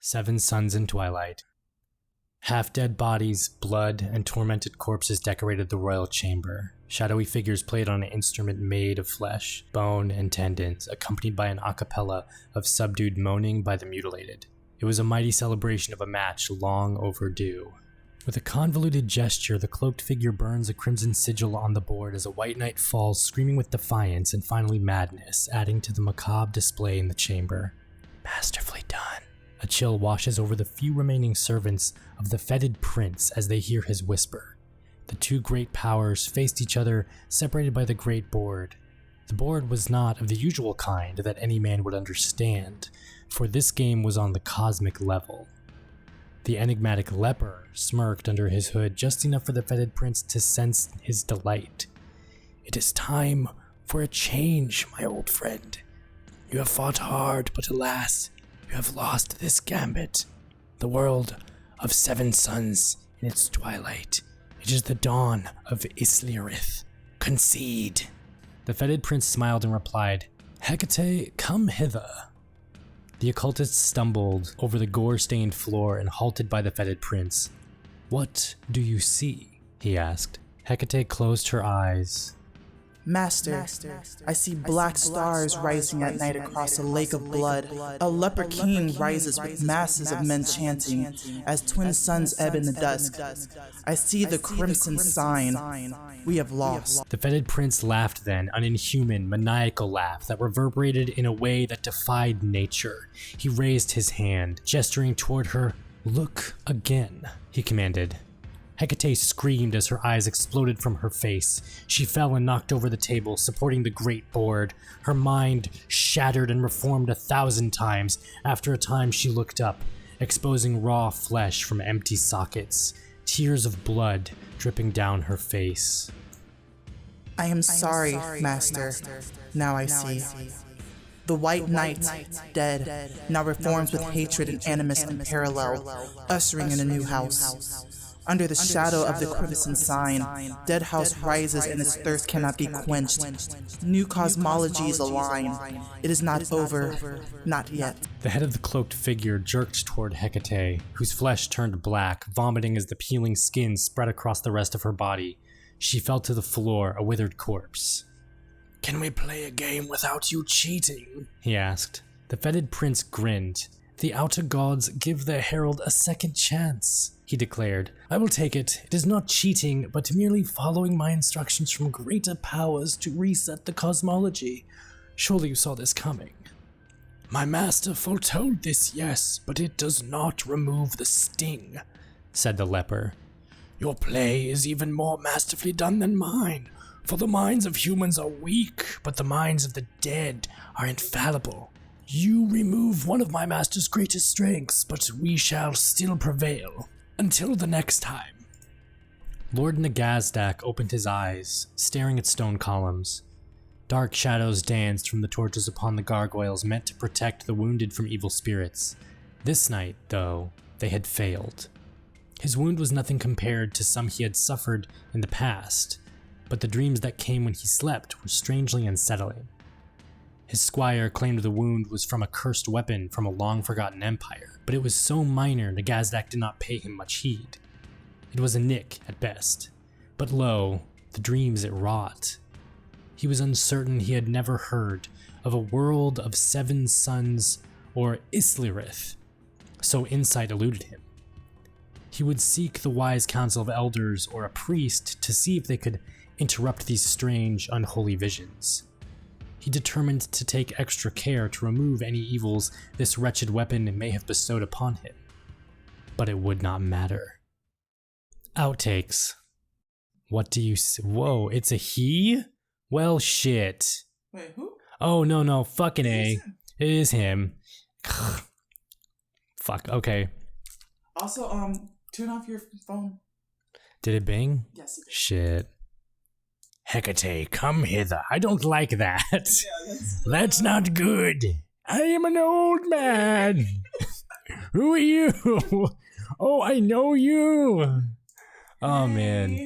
7 Suns in Twilight. Half-dead bodies, blood, and tormented corpses decorated the royal chamber. Shadowy figures played on an instrument made of flesh, bone, and tendons, accompanied by an a cappella of subdued moaning by the mutilated. It was a mighty celebration of a match long overdue. With a convoluted gesture, the cloaked figure burns a crimson sigil on the board as a white knight falls, screaming with defiance and finally madness, adding to the macabre display in the chamber. Masterfully done. A chill washes over the few remaining servants of the fetid prince as they hear his whisper. The two great powers faced each other, separated by the great board. The board was not of the usual kind that any man would understand, for this game was on the cosmic level. The enigmatic leper smirked under his hood just enough for the fetid prince to sense his delight. "It is time for a change, my old friend. You have fought hard, but alas, you have lost this gambit. The world of 7 suns in its twilight. It is the dawn of Islyrith. Concede." The fetid prince smiled and replied, "Hecate, come hither." The occultist stumbled over the gore-stained floor and halted by the fetid prince. "What do you see?" he asked. Hecate closed her eyes. Master, I see black stars rising at night across a lake of blood. A leper king rises with masses of men chanting as twin suns ebb in the dusk. I see the crimson sign. We have lost. The fetid prince laughed then, an inhuman, maniacal laugh that reverberated in a way that defied nature. He raised his hand, gesturing toward her. "Look again," he commanded. Hecate screamed as her eyes exploded from her face. She fell and knocked over the table, supporting the great board. Her mind shattered and reformed 1,000 times. After a time she looked up, exposing raw flesh from empty sockets, tears of blood dripping down her face. I am sorry, Master. Now I see. The White Knight, dead, now reforms with hatred and animus in parallel, ushering in a new house. Under the shadow of the crimson sign, Deadhaus rises and its thirst cannot be quenched. New cosmologies align. It is not over, not yet. The head of the cloaked figure jerked toward Hecate, whose flesh turned black, vomiting as the peeling skin spread across the rest of her body. She fell to the floor, a withered corpse. "Can we play a game without you cheating?" he asked. The fetid prince grinned. "The outer gods give their herald a second chance," he declared. "I will take it. It is not cheating, but merely following my instructions from greater powers to reset the cosmology. Surely you saw this coming." "My master foretold this, yes, but it does not remove the sting," said the leper. "Your play is even more masterfully done than mine, for the minds of humans are weak, but the minds of the dead are infallible. You remove one of my master's greatest strengths, but we shall still prevail. Until the next time." Lord Nagazdak opened his eyes, staring at stone columns. Dark shadows danced from the torches upon the gargoyles meant to protect the wounded from evil spirits. This night, though, they had failed. His wound was nothing compared to some he had suffered in the past, but the dreams that came when he slept were strangely unsettling. His squire claimed the wound was from a cursed weapon from a long-forgotten empire, but it was so minor Nagazdak did not pay him much heed. It was a nick at best, but lo, the dreams it wrought. He was uncertain he had never heard of a world of 7 suns or Islyrith, so insight eluded him. He would seek the wise council of elders or a priest to see if they could interrupt these strange, unholy visions. He determined to take extra care to remove any evils this wretched weapon may have bestowed upon him. But it would not matter. Outtakes. What do you see? Whoa, it's a he? Well, shit. Wait, who? Oh, no, fucking A. It is him. Fuck, okay. Also, turn off your phone. Did it bing? Yes, it did. Shit. "Hecate, come hither. I don't like that. Yeah, That's not good. I am an old man. Who are you? Oh, I know you. Oh, man.